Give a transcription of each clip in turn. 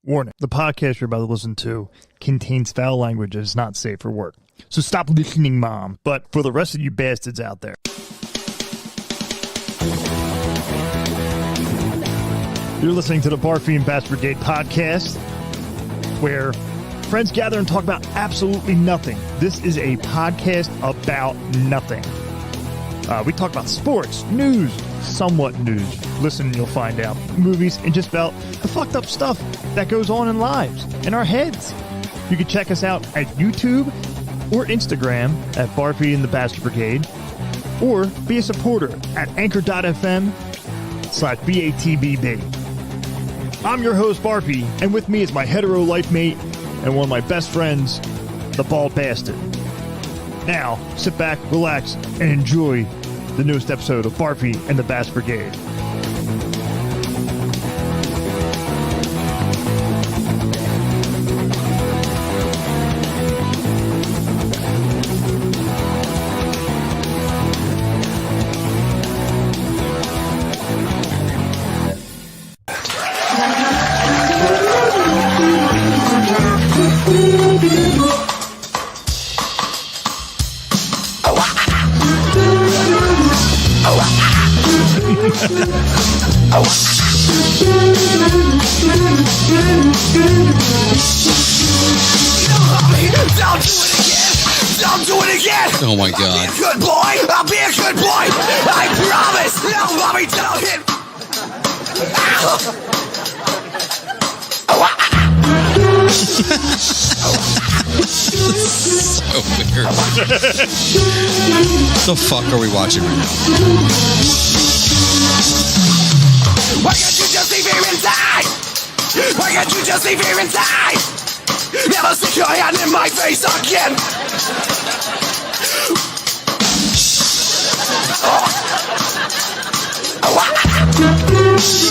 Warning, the podcast you're about to listen to contains foul language that is not safe for work. So stop listening, Mom. But for the rest of you bastards out there, you're listening to the Barfy and Bass Brigade podcast, where friends gather and talk about absolutely nothing. This is a podcast about nothing. We talk about sports, news, somewhat news. Listen and you'll find out. Movies, and just about the fucked up stuff that goes on in lives, in our heads. You can check us out at YouTube or Instagram at Barfy and the Bastard Brigade, or be a supporter at anchor.fm/BATBB. I'm your host, Barfy, and with me is my hetero life mate and one of my best friends, the Bald Bastard. Now, sit back, relax, and enjoy the newest episode of Barfy and the Bass Brigade. Oh my God. I'll be a good boy. I'll be a good boy. I promise. No, mommy, don't hit. So weird. What the fuck are we watching right now? Why can't you just leave here inside? Why can't you just leave here inside? Never stick your hand in my face again.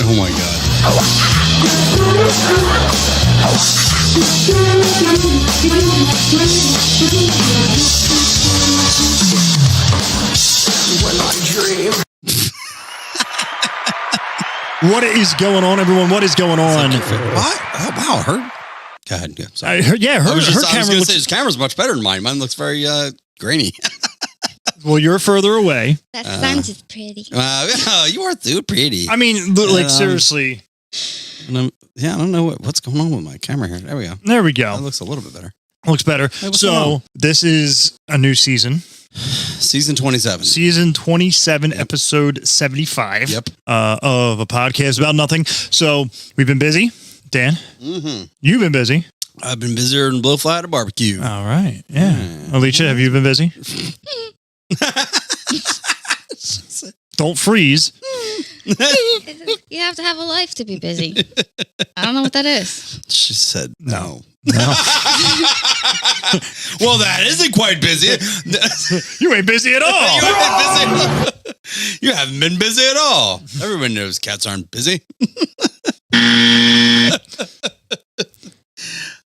Oh my God. When I dream. What is going on, everyone? What is going on? What? Oh, wow. Her. Go ahead. Yeah, sorry. Her I was camera going to looks... say his camera's much better than mine. Mine looks very grainy. Well, you're further away. That sounds just pretty. You are too pretty. I mean, seriously. I don't know what's going on with my camera here. There we go. There we go. That looks a little bit better. Looks better. Hey, what's going on? This is a new season. Season 27. Season 27, episode 75. Yep. Of a podcast about nothing. So we've been busy. Dan, You've been busy. I've been busier than blowfly at a barbecue. All right. Yeah. Alycia, have you been busy? Don't freeze. You have to have a life to be busy. I don't know what that is. She said no. No. Well, that isn't quite busy. You ain't busy at all. You haven't been busy. You haven't been busy at all. Everyone knows cats aren't busy.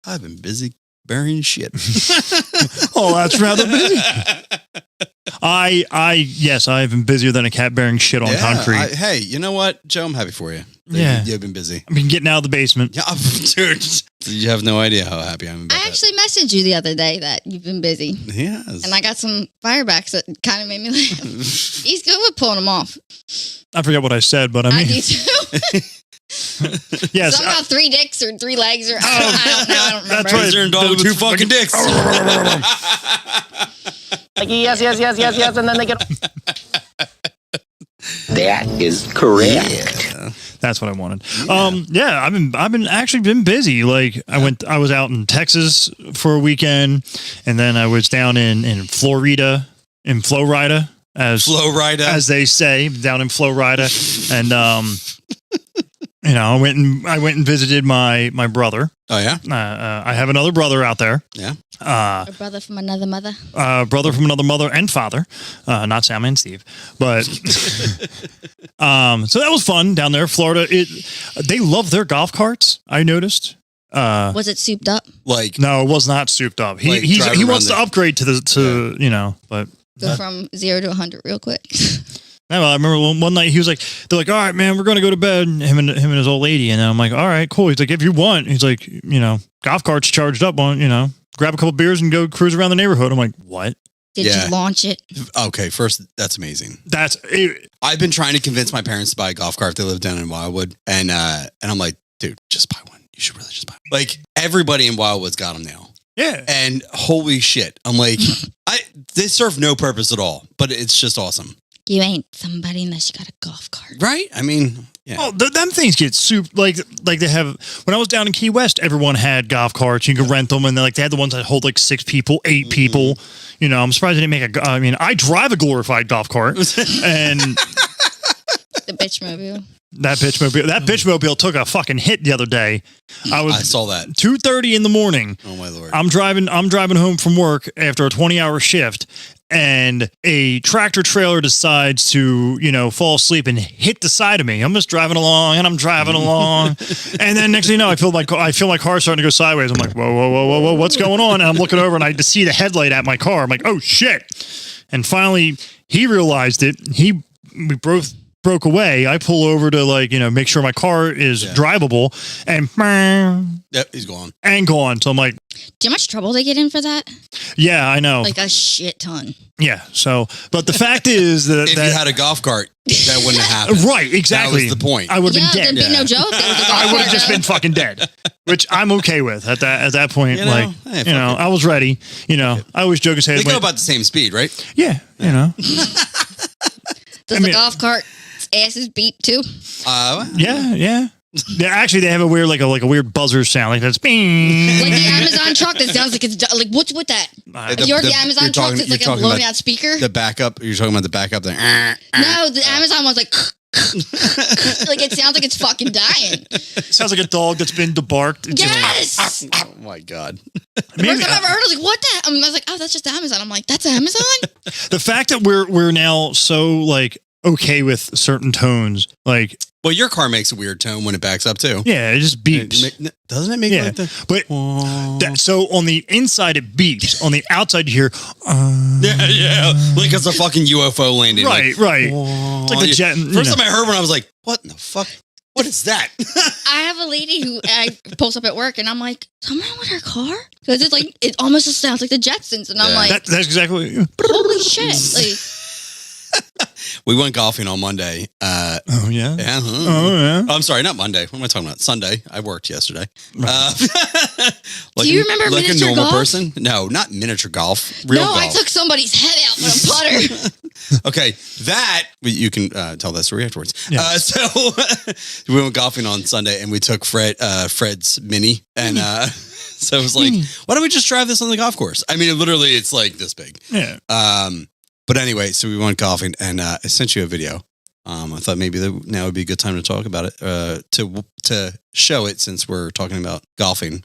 I've been busy burying shit. Oh, that's rather busy. Yes, I've been busier than a cat bearing shit on concrete. Hey, you know what, Joe? I'm happy for you. Yeah. You've been busy. I've been getting out of the basement. Yeah, dude. You have no idea how happy I am about I actually messaged you the other day that you've been busy. that. Yes. And I got some firebacks that kind of made me laugh. He's good with pulling them off. I forget what I said, but I mean... I do too. Yes. Something about 3 dicks or 3 legs or... I don't remember. That's right. You're a dog with 2 fucking dicks. Like, yes, and then they get... That is correct. Yeah. That's what I wanted. Yeah. I've been actually been busy. Like I was out in Texas for a weekend, and then I was down in Florida, as they say, down in Florida, and I went and visited my brother. Oh yeah. I have another brother out there. Yeah. A brother from another mother. Brother from another mother and father, not Sam and Steve, but so that was fun down there, Florida. They love their golf carts. I noticed. Was it souped up? Like No, it was not souped up. He wants to upgrade to but Go from 0 to 100 real quick. I remember one night he was like, they're like, all right, man, we're going to go to bed. Him and his old lady. And I'm like, all right, cool. He's like, if you want, he's like, golf cart's charged up on, grab a couple beers and go cruise around the neighborhood. I'm like, what? Did you launch it? Okay, first, that's amazing. That's it. I've been trying to convince my parents to buy a golf cart. They live down in Wildwood. And I'm like, dude, just buy one. You should really just buy one. Like, everybody in Wildwood's got them now. Yeah. And holy shit. I'm like, they serve no purpose at all, but it's just awesome. You ain't somebody unless you got a golf cart. Right? I mean, yeah. Oh, them things get super, like they have, when I was down in Key West, everyone had golf carts. You could rent them, and they had the ones that hold like 6 people, 8 people. I'm surprised they didn't make I drive a glorified golf cart, and the bitchmobile. That bitchmobile took a fucking hit the other day. I saw that 2:30 in the morning. Oh my Lord! I'm driving home from work after a 20-hour shift, and a tractor trailer decides to fall asleep and hit the side of me. I'm just driving along, and and then next thing you know, I feel my car starting to go sideways. I'm like, whoa, what's going on? And I'm looking over, and I just see the headlight at my car. I'm like, oh shit! And finally, he realized it. We both broke away. I pull over to make sure my car is drivable, and yep, he's gone. And gone. So I'm like, do you know how much trouble they get in for that? Yeah, I know. Like a shit ton. Yeah. So, but the fact is that if you had a golf cart, that wouldn't have happened. Right. Exactly. That was the point. I would have been dead. There'd be no joke. I would have just been fucking dead, which I'm okay with at that point. I was ready. I always joke and say they go about the same speed, right? Yeah. Does the golf cart asses beep too? Yeah. Yeah, actually, they have a weird, like a weird buzzer sound, like that's bing. Like the Amazon truck that sounds like it's like what's with that? The Amazon truck that's like a blown out speaker. The backup. You're talking about the backup there. No, the Amazon one's like. Like it sounds like it's fucking dying. It sounds like a dog that's been debarked. Yes. Oh my god. The first time I ever heard, I was like, "What the?" I was like, "Oh, that's just Amazon." I'm like, "That's Amazon." The fact that we're now so okay with certain tones, well, your car makes a weird tone when it backs up too. Yeah, it just beeps. Doesn't it make like that? But so on the inside it beeps. On the outside you hear. Yeah, like it's a fucking UFO landing. Right. It's like the jet. First time I heard one, I was like, "What in the fuck? What is that?" I have a lady who I post up at work, and I'm like, "Something wrong with her car?" Because it's like it almost just sounds like the Jetsons, and I'm like, "That's exactly." Holy shit! Like. We went golfing on Monday. Oh, yeah? Yeah. Oh, yeah. I'm sorry, not Monday. What am I talking about? Sunday. I worked yesterday. Right. Do you remember like miniature a normal golf? person? No, not miniature golf. Real golf. I took somebody's head out with a putter. Okay, that, you can tell that story afterwards. Yeah. So we went golfing on Sunday, and we took Fred's Mini, and so it was like, why don't we just drive this on the golf course? I mean, literally, it's like this big. Yeah. But anyway, so we went golfing, and I sent you a video. I thought maybe now would be a good time to talk about it, to show it since we're talking about golfing.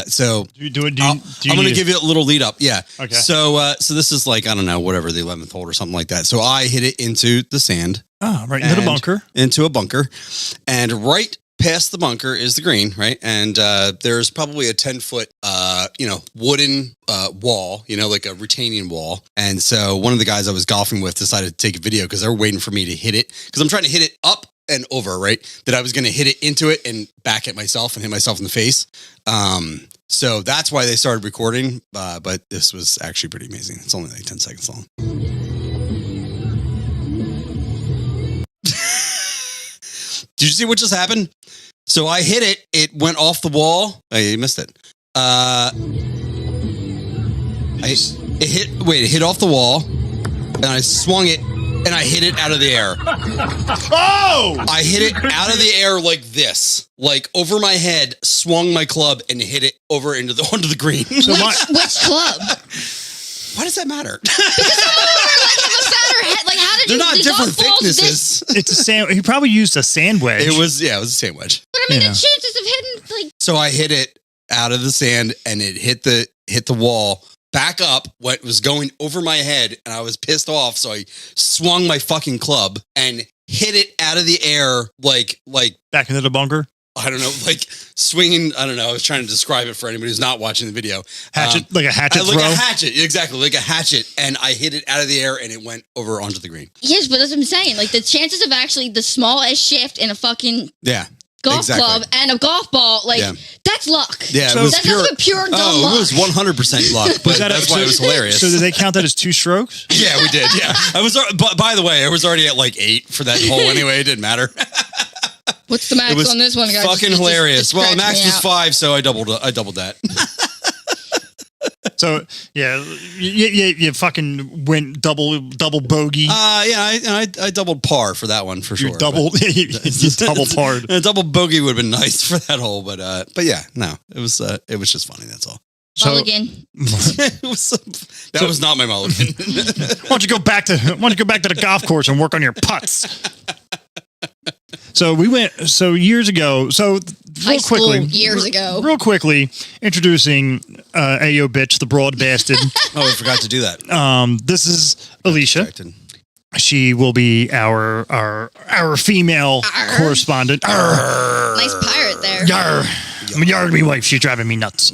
So I'm going to give you a little lead up. Yeah. Okay. So this is like, I don't know, whatever, the 11th hole or something like that. So I hit it into the sand. Oh, right into the bunker. Into a bunker, and right past the bunker is the green, right? And there's probably a 10-foot, wooden wall, like a retaining wall. And so one of the guys I was golfing with decided to take a video because they were waiting for me to hit it. Because I'm trying to hit it up and over, right? That I was going to hit it into it and back at myself and hit myself in the face. So that's why they started recording. But this was actually pretty amazing. It's only like 10 seconds long. Did you see what just happened? So I hit it. It went off the wall. Oh, you missed it. It hit off the wall, and I swung it, and I hit it out of the air. Oh! I hit it out of the air like this, like over my head, swung my club, and hit it over onto the green. So which club? Why does that matter? Because some of them are like have a fatter head. Like, how did They're you? not different thicknesses. It's a sand. He probably used a sand wedge. It was a sand wedge. But I mean, the chances of hitting like. So I hit it out of the sand, and it hit the wall. Back up, was going over my head, and I was pissed off. So I swung my fucking club and hit it out of the air, like back into the bunker. I don't know, like swinging. I don't know. I was trying to describe it for anybody who's not watching the video. Hatchet, like a hatchet throw? Like a hatchet, exactly, like a hatchet. And I hit it out of the air and it went over onto the green. Yes, but that's what I'm saying. Like the chances of actually the smallest shift in a fucking golf club and a golf ball, like that's luck. Yeah, so it was that's nothing but pure dumb luck. It was 100% luck, but that's why it was hilarious. So did they count that as 2 strokes? Yeah, we did. Yeah, I was. But by the way, I was already at like 8 for that hole anyway. It didn't matter. What's the max on this one, guys? Fucking hilarious. Well, the max was out. 5, so I doubled that. So you fucking went double bogey. I doubled par for that one for sure. You double parred. A double bogey would have been nice for that hole, but yeah, no, it was just funny. That's all. Mulligan. That was not my mulligan. Why don't you go back to the golf course and work on your putts? So we went. So years ago. So High school years ago. Real quickly, introducing Ayo bitch, the broad bastard. Oh, I forgot to do that. This is Alycia. She will be our female correspondent. Nice pirate there. Yar me wife. She's driving me nuts.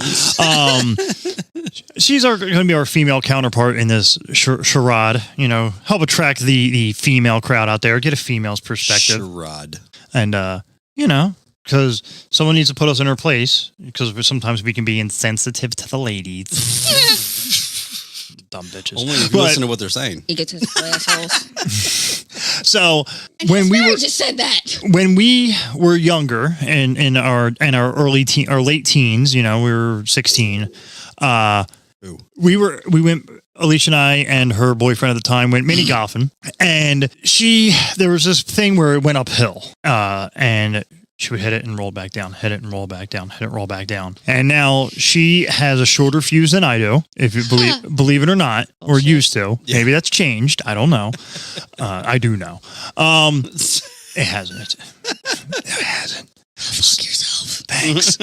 She's going to be our female counterpart in this charade. You know, help attract the female crowd out there. Get a female's perspective. Charade. And you know, because someone needs to put us in her place. Because sometimes we can be insensitive to the ladies. Dumb bitches. Only if you listen to what they're saying. Egotistical assholes. So when we just said that, when we were younger and in our late teens, you know, we were 16. We went. Alycia and I and her boyfriend at the time went mini golfing, and there was this thing where it went uphill, and she would hit it and roll back down, hit it and roll back down, hit it and roll back down. And now she has a shorter fuse than I do, if you believe it or not, or used to. Yeah. Maybe that's changed. I don't know. I do know. It hasn't. It hasn't. Fuck yourself. Thanks.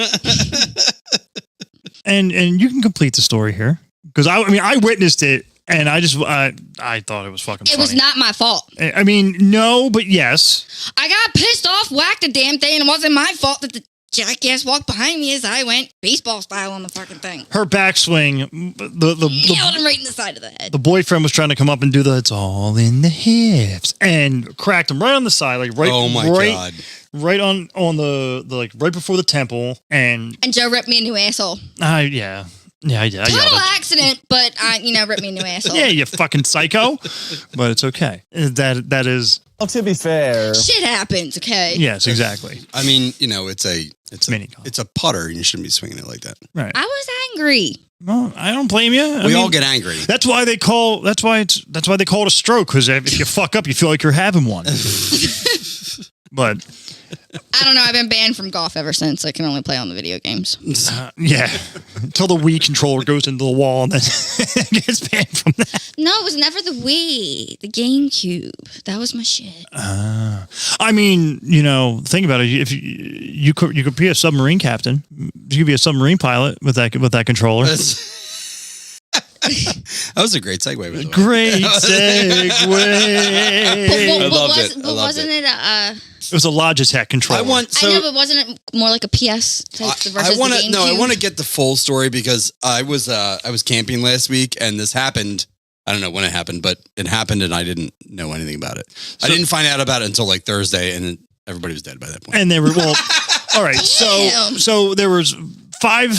and you can complete the story here. Because I witnessed it, and I thought it was fucking funny. It was not my fault. I mean, no, but yes. I got pissed off, whacked the damn thing, and it wasn't my fault that the jackass walked behind me as I went baseball style on the fucking thing. Her backswing, nailed him right in the side of the head. The boyfriend was trying to come up and do it's all in the hips, and cracked him right on the side, like right. Oh my god. Right on the like right before the temple, and Joe ripped me a new asshole. Yeah. Yeah, I total accident, but ripped me a new asshole. Yeah, you fucking psycho. But it's okay. That is. Well, to be fair, shit happens. Okay. Yes, exactly. I mean, you know, it's a putter, and you shouldn't be swinging it like that. Right. I was angry. Well, I don't blame you. We all get angry. That's why they call it a stroke, because if you fuck up, you feel like you're having one. But I don't know. I've been banned from golf ever since. I can only play on the video games. Yeah. Until the Wii controller goes into the wall and then gets banned from that. No, it was never the Wii. The GameCube. That was my shit. I mean, you know, think about it. If you could be a submarine captain. You could be a submarine pilot with that controller. That was a great segue. By the way. Great segue. I loved it. But wasn't it it was a Logitech controller. I know, but wasn't it more like a PS type versus the GameCube? I want to get the full story because I was camping last week and this happened. I don't know when it happened, but it happened and I didn't know anything about it. I didn't find out about it until like Thursday, and everybody was dead by that point. And they were all right. So there was 4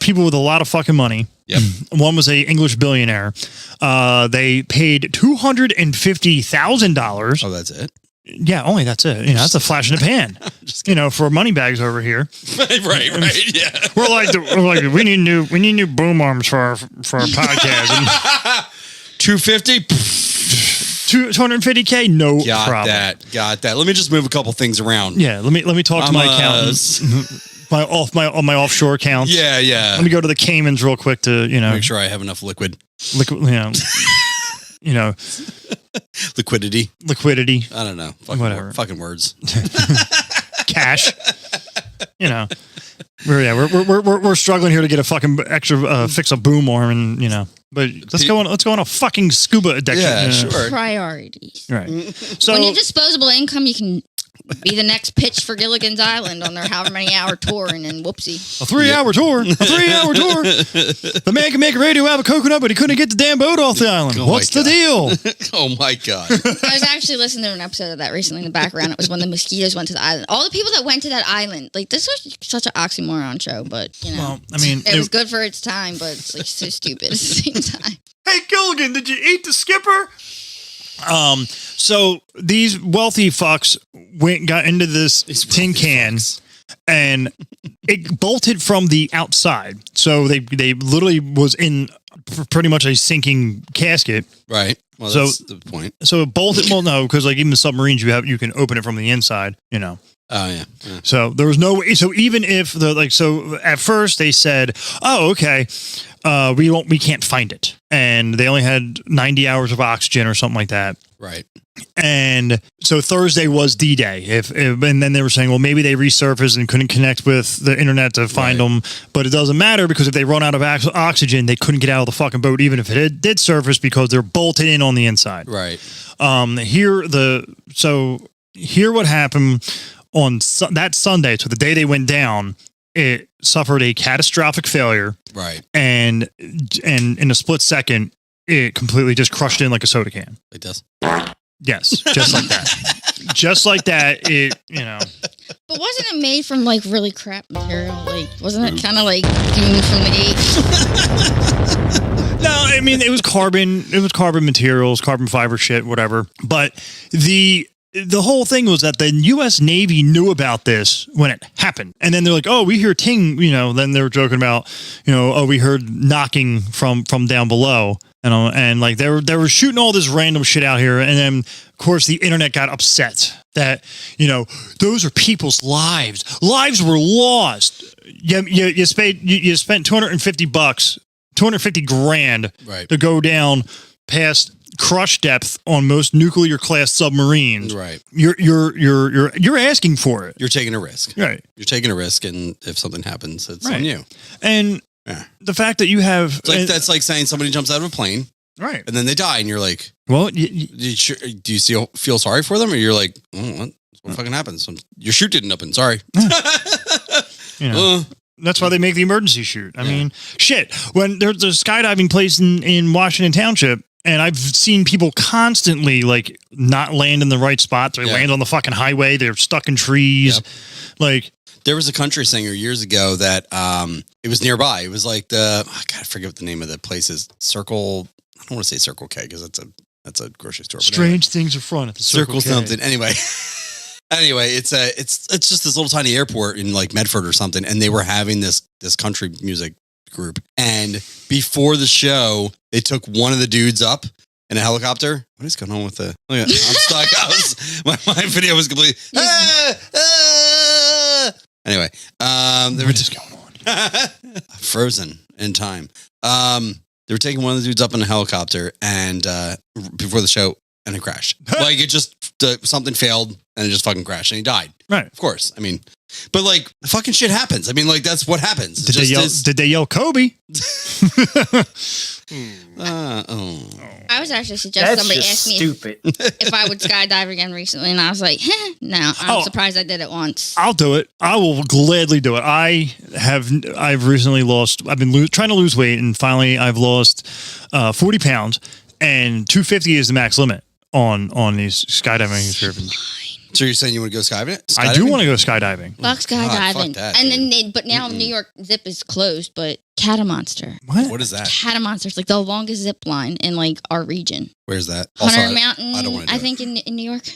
people with a lot of fucking money. Yep. One was a English billionaire. They paid $250,000. Oh, that's it? Yeah, only that's it. You know, that's a flash in the pan. You know, for money bags over here. right. Yeah. We're like we need new boom arms for our podcast. 250. 250K, no problem. Got that. Let me just move a couple things around. Yeah, let me talk to my accountant. My offshore accounts. Yeah. Let me go to the Caymans real quick to make sure I have enough liquid. Liquidity. I don't know. Whatever. Fucking words. Cash. You know. We're struggling here to get a fucking extra fix a boom arm, and But let's go on a fucking scuba addiction. Yeah, sure. Priorities. Right. So When you have disposable income, you can be the next pitch for Gilligan's Island on their however many hour tour, and then whoopsie. a 3-hour tour. A 3-hour tour. The man can make a radio out of a coconut, but he couldn't get the damn boat off the island. Oh What's my the deal? Oh my God. I was actually listening to an episode of that recently in the background. It was when the mosquitoes went to the island. All the people that went to that island, like, this was such an oxymoron show, but, you know. Well, I mean, it was good for its time, but it's like so stupid at the same time. Hey, Gilligan, did you eat the skipper? So these wealthy fucks got into this tin can, and it bolted from the outside. So they literally was in pretty much a sinking casket. Right. Well, So- that's the point. So it bolted. Well, no, because like even the submarines, you can open it from the inside. You know. Oh, yeah. So there was no way. So even if so at first they said, "Oh, okay, we can't find it," and they only had 90 hours of oxygen or something like that. Right. And so Thursday was D-Day. And then they were saying, well, maybe they resurfaced and couldn't connect with the internet to find them, but it doesn't matter because if they run out of oxygen, they couldn't get out of the fucking boat, even if it did surface, because they're bolted in on the inside. Right. Here what happened on that Sunday, so the day they went down, it suffered a catastrophic failure. Right. And in a split second, it completely just crushed in like a soda can. Like this. Yes, just like that. Just like that, it, But wasn't it made from like really crap material? Like, wasn't it kind of like doomed from the gate? No, I mean, it was carbon materials, carbon fiber shit, whatever. But the whole thing was that the U.S. Navy knew about this when it happened. And then they're like, oh, we hear ting, then they were joking about, oh, we heard knocking from down below. And like they were shooting all this random shit out here, and then of course the internet got upset that those are people's lives. Lives were lost. You spent $250, 250 grand to go down past crush depth on most nuclear class submarines. Right. You're asking for it. You're taking a risk. Right. You're taking a risk, and if something happens, it's on you. And the fact that you have that's like saying somebody jumps out of a plane, right, and then they die, and you're like, well, do you feel sorry for them, or you're like, what fucking happens? Your chute didn't open. Sorry. That's why they make the emergency chute. I mean, shit. When there's a skydiving place in Washington Township, and I've seen people constantly like not land in the right spot. They land on the fucking highway. They're stuck in trees. Yep. Like, there was a country singer years ago that it was nearby. It was like I forget what the name of the place is. Circle. I don't want to say Circle K because that's a grocery store. Strange things are fun at the Circle K. something. Anyway, it's just this little tiny airport in like Medford or something, and they were having this country music group. And before the show, they took one of the dudes up in a helicopter. What is going on with the? Look at, I'm stuck. My video was complete. Anyway, they were just going on. Frozen in time. They were taking one of the dudes up in a helicopter, and before the show, and it crashed. Like it just something failed, and it just fucking crashed, and he died. Right. Of course. I mean, but like fucking shit happens. I mean, like that's what happens. Did they yell Kobe? I was actually suggesting somebody asked me if I would skydive again recently, and I was like, no, I'm surprised I did it once. I'll do it. I will gladly do it. I've recently lost. I've been trying to lose weight, and finally I've lost 40 pounds, and 250 is the max limit on these skydiving excursions. So you're saying you want to go skydiving? I do want to go skydiving. Fuck skydiving. fuck that, and then but now New York Zip is closed, but Catamonster. What is that? Catamonster is like the longest zip line in like our region. Where's that? Hunter Mountain. I don't want to. I think in New York.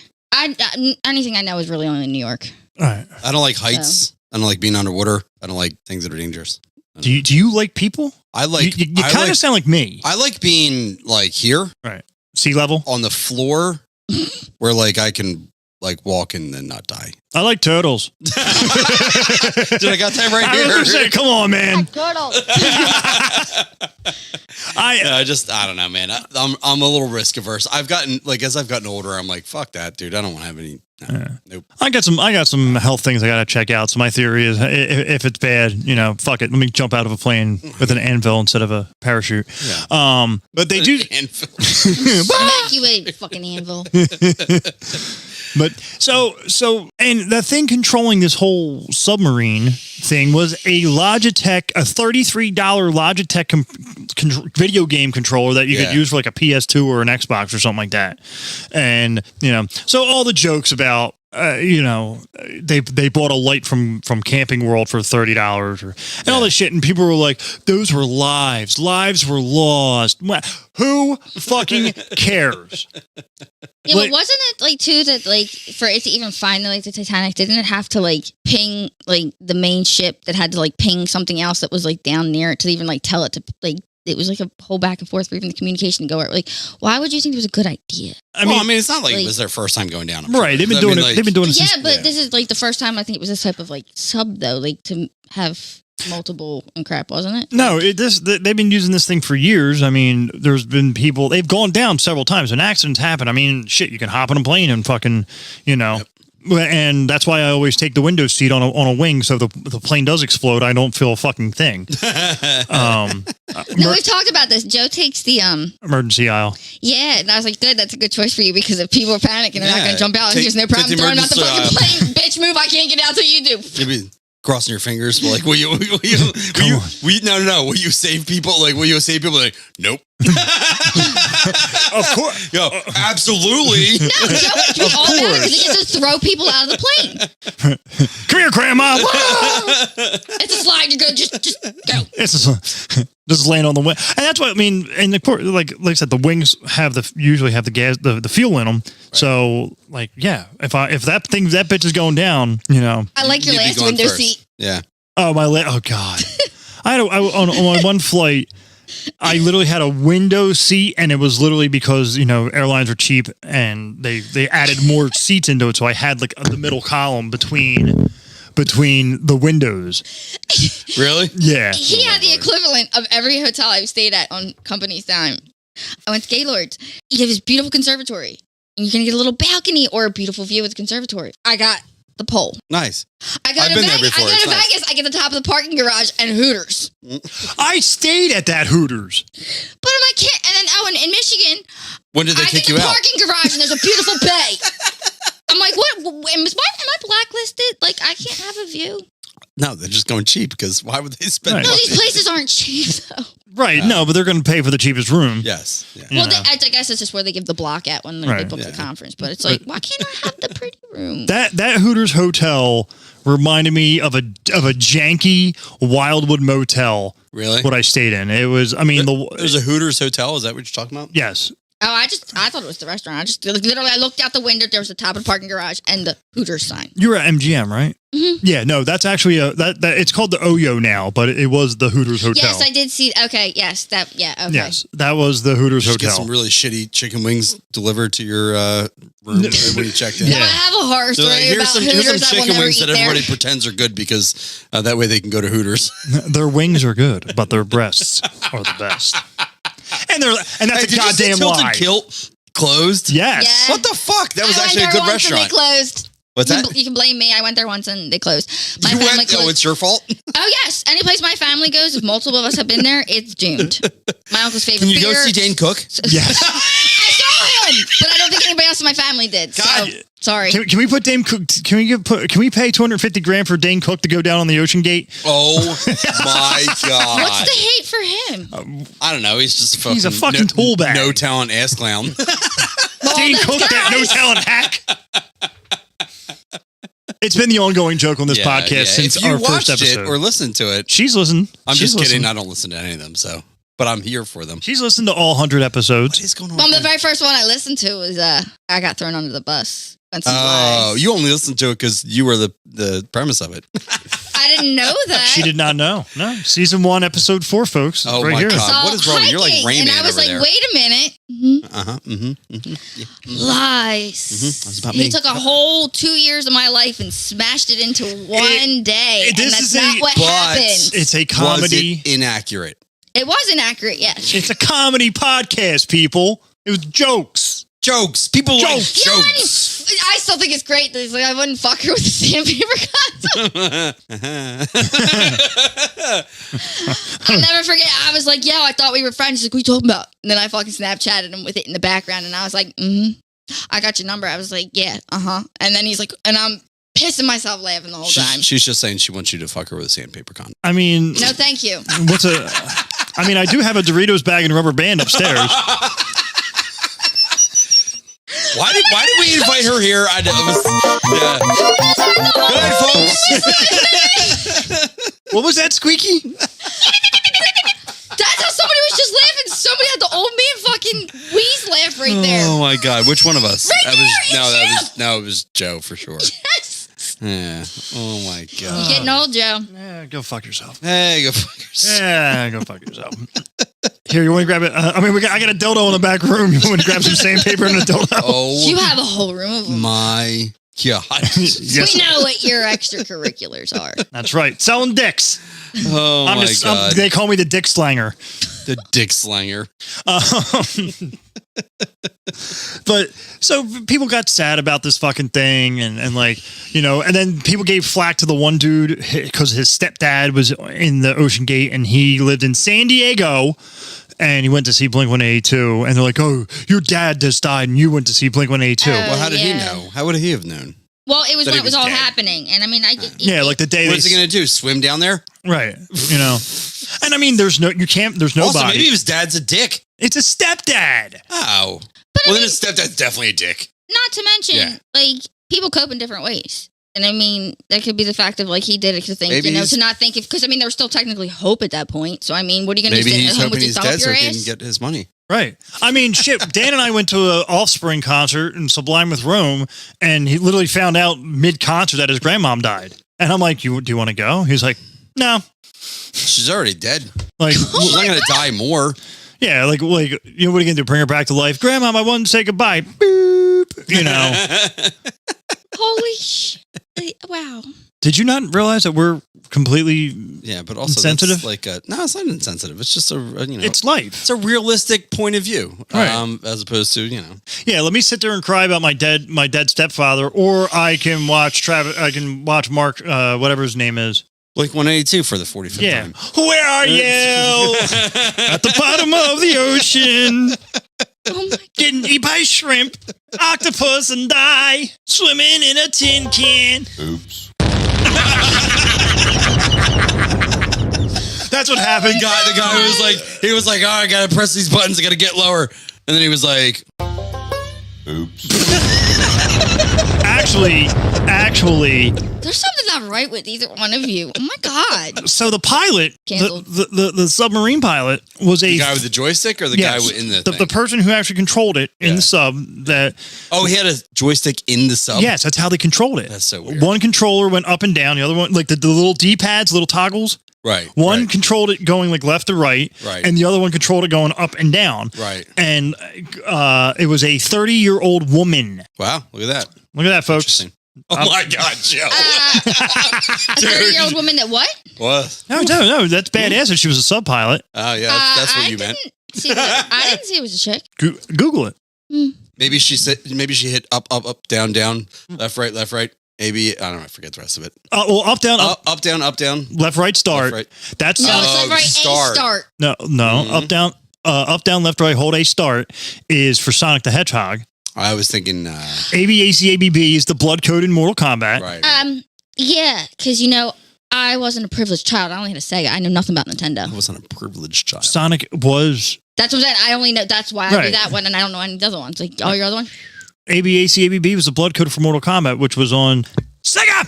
Anything I know is really only in New York. All right. I don't like heights. I don't like being underwater. I don't like things that are dangerous. Do you like people? I like. You kind of sound like me. I like being like here, right? Sea level on the floor, where like I can like walk and then not die. I like turtles. Dude, I got that right here. I was gonna say, come on, man. Turtles. I don't know, man. I'm a little risk averse. As I've gotten older, I'm like, fuck that, dude. I don't want to have any Nope. I got some health things I got to check out. So my theory is, if it's bad, fuck it. Let me jump out of a plane with an anvil instead of a parachute. Yeah. But they do. Smack you with a fucking anvil. But so, and the thing controlling this whole submarine thing was a $33 Logitech video game controller that you could use for like a PS2 or an Xbox or something like that. And, so all the jokes about, they bought a light from Camping World for $30 and all this shit. And people were like, those were lives. Lives were lost. Who fucking cares? Yeah, but wasn't it like too that like for it to even find the Titanic, didn't it have to like ping like the main ship that had to like ping something else that was like down near it to even like tell it to like it was like a whole back and forth for even the communication to go out. Like, why would you think it was a good idea? I mean, it's not like it was their first time going down. Right? They've been doing it. They've been doing it. Yeah, but this is like the first time I think it was this type of like sub though, like to have multiple and crap, wasn't it? No, they've been using this thing for years. I mean, there's been people, they've gone down several times when accidents happen. I mean, shit, you can hop on a plane and fucking, and that's why I always take the window seat on a wing. So if the plane does explode, I don't feel a fucking thing. No, we've talked about this. Joe takes the emergency aisle. Yeah, and I was like, good, that's a good choice for you because if people are panicking, they're not going to jump out. And there's no problem throwing them out the fucking plane. Bitch, move! I can't get out till you do. Maybe crossing your fingers, like, will you no, will you save people? Like, will you save people? Like, nope. Of course. Yo, absolutely. No, Joe would be all about it because he gets to throw people out of the plane. Come here, Grandma. It's a slide. You go, just go. Just laying on the wing, and that's what I mean. And of course, like I said, the wings usually have the gas, the fuel in them. Right. So, like, yeah, if that bitch is going down, I like your last window seat. Yeah. Oh oh God, on my one flight, I literally had a window seat, and it was literally because airlines are cheap, and they added more seats into it, so I had like the middle column between the windows. Really? Yeah. He had the equivalent of every hotel I've stayed at on company's time. I went to Gaylord's. He had this beautiful conservatory. And you can get a little balcony or a beautiful view of the conservatory. I got the pole. Nice. I go to Vegas. I get the top of the parking garage and Hooters. I stayed at that Hooters. But I'm like, and then in Michigan, when did they kick you out? Parking garage and there's a beautiful bay. I'm like, what? Am I blacklisted? Like, I can't have a view. No, they're just going cheap because why would they spend money? No, these places aren't cheap, though. Right, no, but they're going to pay for the cheapest room. Yes. Yeah. Well, I guess it's just where they give the block at when they book the conference. But it's like, why can't I have the pretty room? That Hooters hotel reminded me of a janky Wildwood motel. Really? What I stayed in. It was, there's a Hooters hotel. Is that what you're talking about? Yes. Oh, I thought it was the restaurant. I looked out the window. There was the top of the parking garage and the Hooters sign. You were at MGM, right? Mm-hmm. Yeah, no, that's actually that it's called the Oyo now, but it was the Hooters hotel. Yes, I did see. Okay, yes, okay. Yes, that was the Hooters hotel. Get some really shitty chicken wings delivered to your room when you checked in. No, I have a horror story about Hooters. Here's some chicken wings that everybody pretends are good because that way they can go to Hooters. Their wings are good, but their breasts are the best. And that's a goddamn lie. Kilt closed? Yes. Yeah. What the fuck? That was actually a good restaurant. They closed. What's that? You can blame me. I went there once and they closed. You went? Oh, it's your fault? Oh, yes. Any place my family goes, if multiple of us have been there, it's doomed. My uncle's favorite Can you beer. go see Dane Cook? Yes. I saw him, but I don't think anybody else in my family did. God. So, sorry. Can we put Dane Cook? Can we pay $250,000 for Dane Cook to go down on the Ocean Gate? Oh my God! What's the hate for him? I don't know. He's just a fucking tool bag. No talent ass clown. Dane Cook, that no talent hack. It's been the ongoing joke on this podcast since our first episode. Or listened to it. She's listened. I'm just kidding. I don't listen to any of them, but I'm here for them. She's listened to all 100 episodes. What is going on? Well, the very first one I listened to was I got thrown under the bus. Oh, you only listened to it because you were the premise of it. I didn't know that. She did not know. No, season 1, episode 4, folks. Oh right my here. God! What is wrong? You're like Rain Man. And I was like, there. wait a minute. Lies. He took a whole 2 years of my life and smashed it into one day. And that's not what happened. It's a comedy. Was it inaccurate? It was inaccurate, yes. It's a comedy podcast, people. It was jokes. Jokes. People like Yeah, jokes. I still think it's great that he's like, I wouldn't fuck her with the sandpaper condom. I'll never forget. I was like, yo, I thought we were friends. He's like, what are you talking about? And then I fucking Snapchatted him with it in the background. And I was like, I got your number. I was like, yeah, And then he's like, and I'm pissing myself laughing the whole time. She's just saying she wants you to fuck her with a sandpaper condom. I mean, No, thank you. I do have a Doritos bag and rubber band upstairs. Why did we invite her here? Good night, folks. What was that, Squeaky? That's how somebody was just laughing. Somebody had the old man fucking wheeze laugh right there. Oh my God! Which one of us? Right It was Joe for sure. Yes. Yeah. Oh my God. You're getting old, Joe. Yeah, go fuck yourself. Hey, go fuck yourself. Yeah, go fuck yourself. Here, you want to grab it? I got a dildo in the back room. You want to grab some sandpaper and a dildo? Oh, You have a whole room of them. my God. Yes. We know what your extracurriculars are. That's right. Selling dicks. Oh my God. They call me the dick slanger. The dick slanger. But so people got sad about this fucking thing and like, and then people gave flack to the one dude because his stepdad was in the Ocean Gate and he lived in San Diego and he went to see Blink-182 and they're like, oh, your dad just died and you went to see Blink-182. Well, how did he yeah. know? How would he have known? Well, it was That when he it was was all dead. happening. And I mean, Yeah, like the day What's he going to do? Swim down there? Right. And I mean, there's nobody. Also, maybe his dad's a dick. It's a stepdad. Oh. But Well, then his stepdad's definitely a dick. not to mention, like, people cope in different ways. And I mean, that could be the fact of like he did it to think, Maybe to not think because I mean, there was still technically hope at that point. So I mean, what are you going to do? Maybe Sit he's at home hoping with your he's thumb dead up so your he can ass? get his money. Right. I mean, shit. Dan and I went to an Offspring concert in Sublime with Rome, and he literally found out mid-concert that his grandmom died. And I'm like, do you want to go? He's like, no. She's already dead. Like, She's not going to die more. yeah, like, what are you going to do? Bring her back to life? Grandmom, I wanted to say goodbye. Boop. Holy shit! Wow. Did you not realize that we're completely Yeah, but also insensitive? that's like no, it's not insensitive. It's just It's life. it's a realistic point of view, Right. as opposed to Yeah, let me sit there and cry about my dead stepfather, or I can watch Travis. I can watch Mark, whatever his name is. Blink-182 for the 45th Yeah, time. where are you? At the bottom of the ocean, Oh my! getting eaten by shrimp, octopus, and die, swimming in a tin can. Oops. That's what happened. The guy was like, oh, I gotta press these buttons, I gotta get lower, and then he was like, Oops. Actually, There's something not right with either one of you. Oh my god! so the pilot, Canceled. the submarine pilot was the guy with the joystick or the yes, guy in the the thing? person who actually controlled it in the sub. That Oh, he had a joystick in the sub? yes, that's how they controlled it. That's so weird. One controller went up and down. The other one, like the little D-pads, little toggles. Right. One right, controlled it going like left to right, Right. and the other one controlled it going up and down. Right. And it was a 30-year-old woman. Wow, look at that. Look at that, folks. Interesting. Oh my God, Joe. A 30-year-old woman that what? What? No, that's badass that she was a sub pilot. Oh, yeah, that's what you meant. I didn't see it was a chick. Google it. Maybe she hit up, down, left, right. Maybe, I don't know, I forget the rest of it. Well, up, down, Up, down. left, right, start. Left, right. That's No, it's Oh, like right. start. A start. no, up, down, left, right, hold A, start is for Sonic the Hedgehog. I was thinking, ABACABB is the blood code in Mortal Kombat. right. Yeah, because I wasn't a privileged child. I only had a Sega. I knew nothing about Nintendo. I wasn't a privileged child. Sonic was That's what I'm saying. I only know. That's why I Right. do that one, and I don't know any of the other ones. Like, oh, your other one? ABACABB was the blood code for Mortal Kombat, which was on Sega.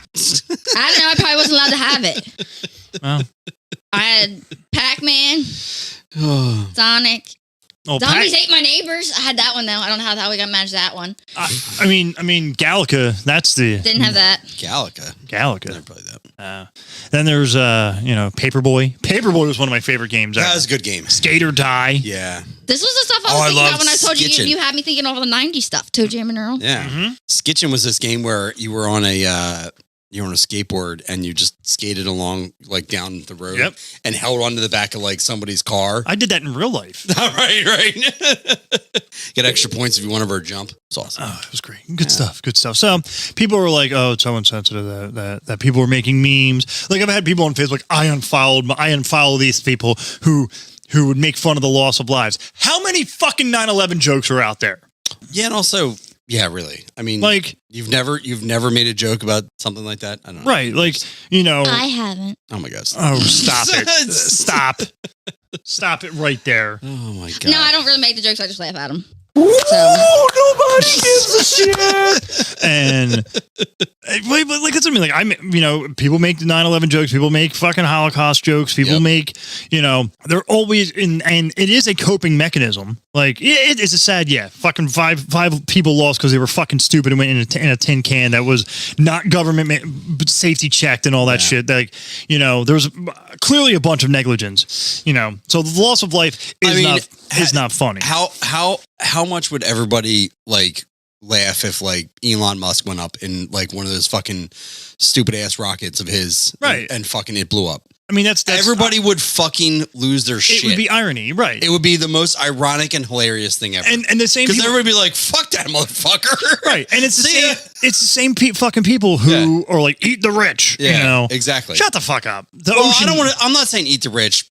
I don't know. I probably wasn't allowed to have it. Well, I had Pac-Man, Sonic. oh, Zombies ate my neighbors. I had that one though. I don't know how we got to manage that one. I mean, Galaga. That's the Didn't have that. Galaga. Galaga. Never played that. Then there's Paperboy. Paperboy was one of my favorite games. That ever. was a good game. Skate or Die. Yeah. This was the stuff I Oh, I was thinking loved about when I told you. Skitchin'. You had me thinking of all the '90s stuff. Toe Jam and Earl. Yeah. Mm-hmm. Skitchin' was this game where you were on a you're on a skateboard and you just skated along like down the road Yep. and held onto the back of like somebody's car. I did that in real life. right. Get extra points if you want to ever jump. It's awesome. Oh, it was great. Good stuff. So people were like, "Oh, it's so insensitive that people were making memes." Like I've had people on Facebook. I unfollow these people who would make fun of the loss of lives. How many fucking 9/11 jokes are out there? Yeah, and also, yeah, really. I mean, Like you've never made a joke about something like that. I don't know. right, like you know. I haven't. Oh my god. Oh, stop it! Stop it right there. Oh my god. No, I don't really make the jokes. I just laugh at them. Nobody gives a shit. And wait, but like that's what I mean. Like people make the 9/11 jokes. People make fucking Holocaust jokes. People make, they're always in, and it is a coping mechanism. Like it is a sad, fucking five people lost because they were fucking stupid and went in a tin can that was not government safety checked and all that shit. Like there's clearly a bunch of negligence. So the loss of life is not funny. How much would everybody like laugh if like Elon Musk went up in like one of those fucking stupid ass rockets of his, right? And fucking it blew up. I mean, that's everybody would fucking lose their shit. It would be irony, right? It would be the most ironic and hilarious thing ever. And the same because everybody would be like, "Fuck that motherfucker!" Right? And it's the same. It's the same fucking people who are like, "Eat the rich." Yeah, exactly. Shut the fuck up. I don't want to. I'm not saying eat the rich,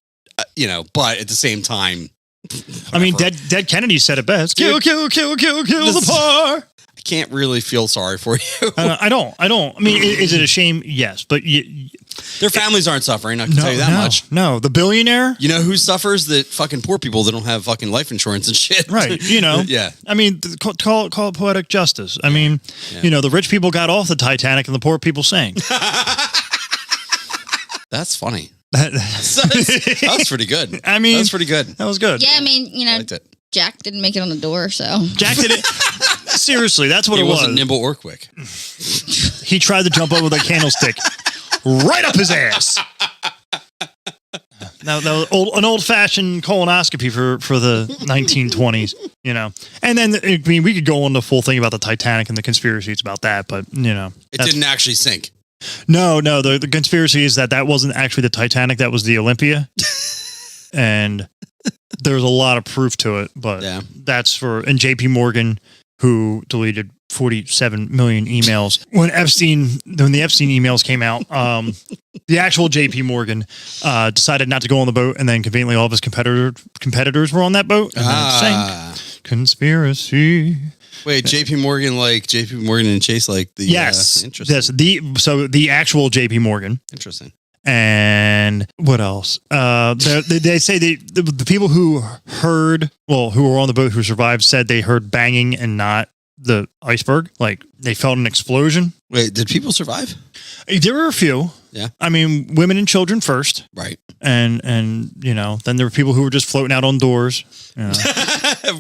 but at the same time. Whatever. I mean, Dead Kennedy said it best. Kill the poor. I can't really feel sorry for you. I don't. I mean, is it a shame? Yes, but their families aren't suffering. I can tell you that much. No, the billionaire. You know who suffers? The fucking poor people that don't have fucking life insurance and shit. Right. Yeah. I mean, call it poetic justice. I mean, the rich people got off the Titanic and the poor people sank. That's funny. That was pretty good. I mean, that was pretty good. That was good. Yeah, I mean, I liked it. Jack didn't make it on the door, so Jack did it. Seriously, that's what it was. He wasn't nimble or quick. He tried to jump over with a candlestick right up his ass. Now that was an old-fashioned colonoscopy for the 1920s, And then I mean, we could go on the full thing about the Titanic and the conspiracies about that, but it didn't actually sink. No. The conspiracy is that wasn't actually the Titanic. That was the Olympia. And there's a lot of proof to it, but that's and JP Morgan, who deleted 47 million emails when the Epstein emails came out. The actual JP Morgan decided not to go on the boat, and then conveniently all of his competitors were on that boat, and then it sank. Conspiracy. Wait, JP Morgan and Chase, like the interesting. Yes, the actual JP Morgan. Interesting. And what else? They say the people who were on the boat who survived said they heard banging and not the iceberg. Like they felt an explosion. Wait, did people survive? There were a few. Yeah. I mean, women and children first. Right. And then there were people who were just floating out on doors.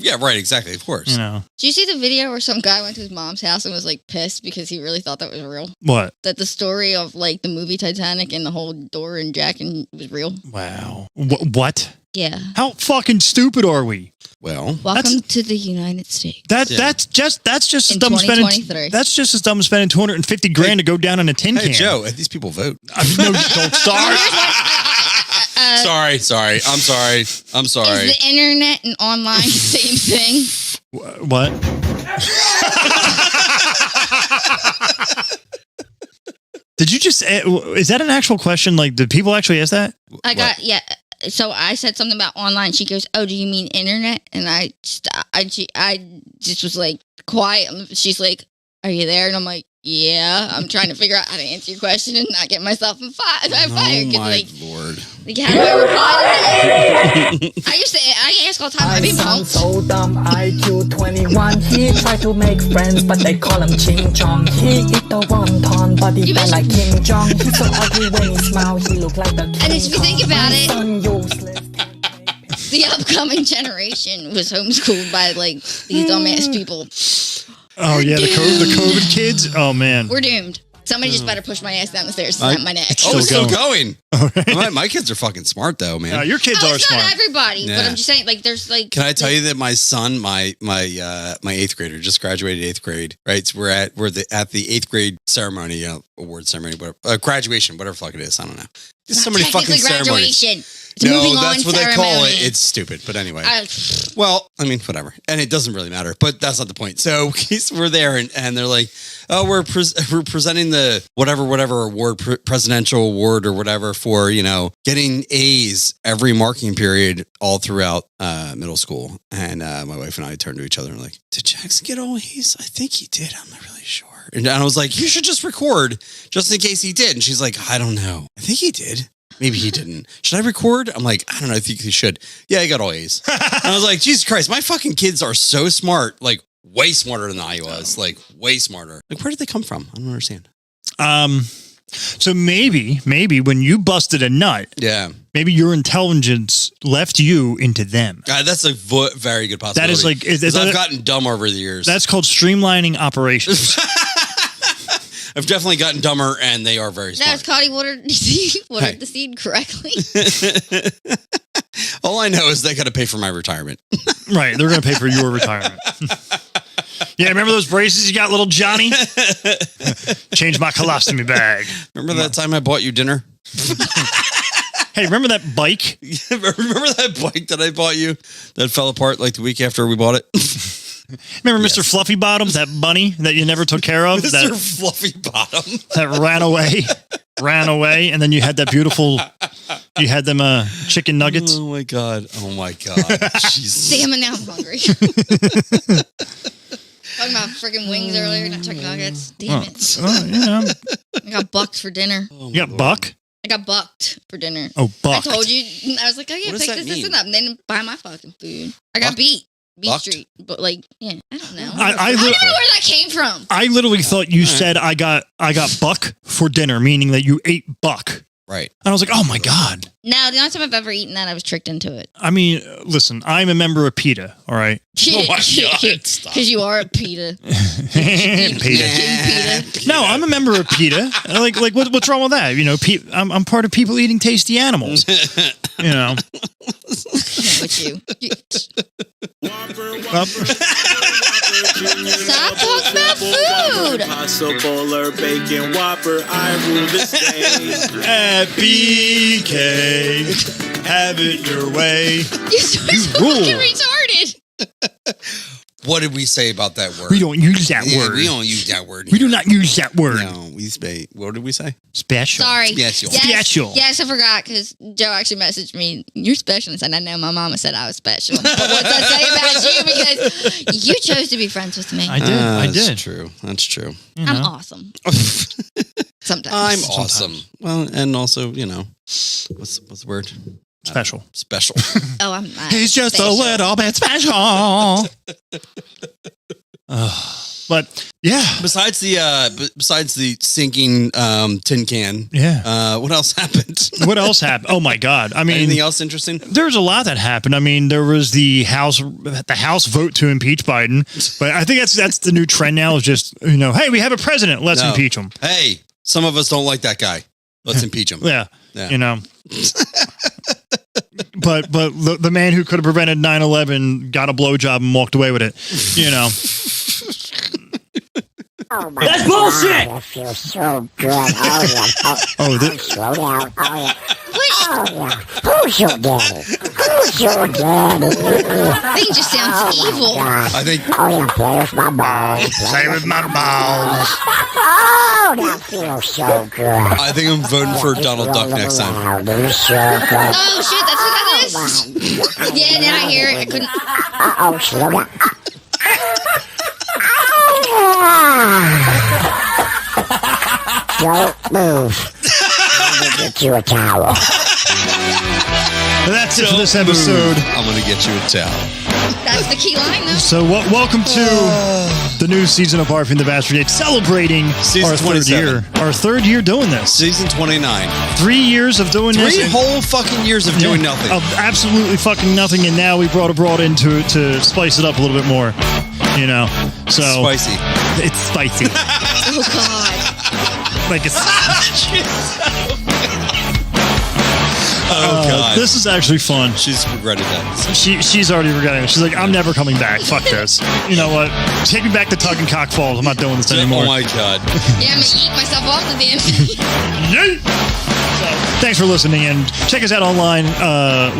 Yeah, right, exactly, of course. Did you see the video where some guy went to his mom's house and was like pissed because he really thought that was real? What? That the story of like the movie Titanic and the whole door and Jack was real? Wow. What? Yeah. How fucking stupid are we? Well, welcome to the United States. That's just as dumb as spending. That's just as dumb as spending $250,000 to go down in a tin can. Hey Joe, these people vote. No, don't start. Sorry. I'm sorry. Is the internet and online the same thing? What? Did you just? Is that an actual question? Like, did people actually ask that? So I said something about online. She goes, "Oh, do you mean internet?" And I just was like quiet. She's like, "Are you there?" And I'm like, "Yeah." I'm trying to figure out how to answer your question and not get myself fired. Oh my lord! Like, how do I reply to that? I ask all the time. I sound so dumb. IQ 21. He tried to make friends, but they call him Ching Chong. He eat the wonton, but he bad like Kim Jong. He's so ugly when he smiles. He look like the King And if you think about it, useless. the upcoming generation was homeschooled by like these dumbass people. Oh yeah, the COVID kids. Oh man, we're doomed. Somebody just better push my ass down the stairs to snap my neck. Oh, it's still going. Okay. My kids are fucking smart though, man. Your kids are it's smart. not everybody, but Yeah. I'm just saying, like, there's like. Can I tell you that my son, my 8th grader, just graduated 8th grade, right? So we're at the 8th grade ceremony, award ceremony, whatever, graduation, whatever the fuck it is. I don't know. There's so many fucking ceremonies. Graduation. It's a moving that's on what they call it. ceremony. It's stupid, but anyway. Well, I mean, whatever. And it doesn't really matter, but that's not the point. So we're there and they're like, oh, we're presenting the whatever award, presidential award or whatever for, getting A's every marking period all throughout middle school. And my wife and I turned to each other and like, did Jackson get all A's? I think he did. I'm not really sure. And I was like, you should just record just in case he did. And she's like, I don't know. I think he did. Maybe he didn't. Should I record? I'm like, I don't know. I think he should. Yeah, he got all A's. And I was like, Jesus Christ, my fucking kids are so smart. Like, way smarter than I was. Like, way smarter. Like, where did they come from? I don't understand. So maybe when you busted a nut, maybe your intelligence left you into them. That's a very good possibility. That is like, I've gotten dumb over the years. That's called streamlining operations. I've definitely gotten dumber, and they are very smart. That's Cody watered the seed correctly. All I know is they got to pay for my retirement. Right, they're going to pay for your retirement. Yeah, remember those braces you got, little Johnny? Change my colostomy bag. Remember that time I bought you dinner? Hey, remember that bike? Remember that bike that I bought you that fell apart like the week after we bought it? Remember Mr. Fluffy Bottoms, that bunny that you never took care of? Mr. Fluffy Bottom. That ran away, and then you had that beautiful, you had them chicken nuggets. Oh my God. Jesus. Damn it, now I'm hungry. Talking about freaking wings earlier, not chicken nuggets. Damn it. I got bucked for dinner. You got buck? I got bucked for dinner. Oh, bucked. I told you. I was like, oh yeah, What does pick that this mean? up. And they didn't buy my fucking food. I got beat. Beat Bucked? Street. But like, yeah, I don't know. I I don't know where that came from. I literally thought you said I got buck for dinner, meaning that you ate buck. Right. And I was like, oh my God. No, the only time I've ever eaten that, I was tricked into it. I mean, listen, I'm a member of PETA, all right? Oh my God, stop. Because you are a PETA. PETA. No, I'm a member of PETA. Like what's wrong with that? I'm part of people eating tasty animals. With you. Stop talking about food. Possible or bacon Whopper, I rule this day. At BK, have it your way. You're so fucking retarded. What did we say about that word? We don't use that word. We don't use that word. We do not use that word. No, we say. What did we say? Special. Sorry. Special. Special. Yes, I forgot because Joe actually messaged me. You're special. And said, I know my mama said I was special. But what's that say about you? Because you chose to be friends with me. I did. That's true. That's true. I'm awesome. Sometimes. I'm awesome. Well, and also, what's the word? Special. Special. Oh, I'm not. He's just special. a little bit special. But yeah. Besides the sinking tin can. Yeah. What else happened? What else happened? Oh my God. I mean, anything else interesting? There's a lot that happened. I mean, there was the House vote to impeach Biden, but I think that's the new trend now is just, hey, we have a president. Let's impeach him. Hey, some of us don't like that guy. Let's impeach him. Yeah. But the man who could have prevented 9/11 got a blowjob and walked away with it. That's bullshit! I feel so good. Oh, yeah. Slow down. Oh, yeah. Oh, yeah. Who's your daddy? Who's your daddy? That thing just sounds evil. I think. Oh, yeah. Play with my balls. Play with my balls. Oh, that feels so good. I think I'm voting for Donald Duck next time. So good. Oh, shit. That's what that is? Yeah, now I hear it. I couldn't. Oh, slow down. Don't move. I'm gonna get you a towel. That's it for this episode. I'm gonna get you a towel. That's the key line, though. So welcome to the new season of Barfing the Bastard, celebrating Season our third 27. year. Our third year doing this. Season 29. 3 years of doing this. 3 whole fucking years of doing nothing. Of absolutely fucking nothing, and now we brought abroad into to spice it up a little bit more. So Spicy. It's spicy. Oh, God. Like it's. Oh God! This is actually fun. She's regretted that. She's already regretting it. She's like, I'm never coming back. Fuck this. You know what? Take me back to Tug and Cock Falls. I'm not doing this anymore. Oh my God! Yeah, I'm gonna eat myself off the damn thing. Yay! Thanks for listening, and check us out online.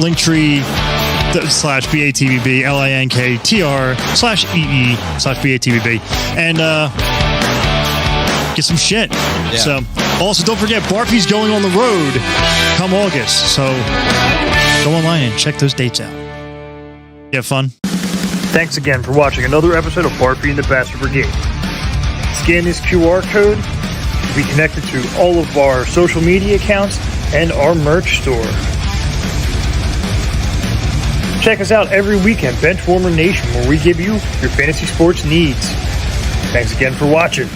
Linktree/BATBB LINKTR/EE/BATBB and get some shit. Yeah. So also don't forget Barfy's going on the road come August. So go online and check those dates out. You have fun. Thanks again for watching another episode of Barfy and the Bastard Brigade. Scan this QR code to be connected to all of our social media accounts and our merch store. Check us out every weekend, Benchwarmer Nation, where we give you your fantasy sports needs. Thanks again for watching.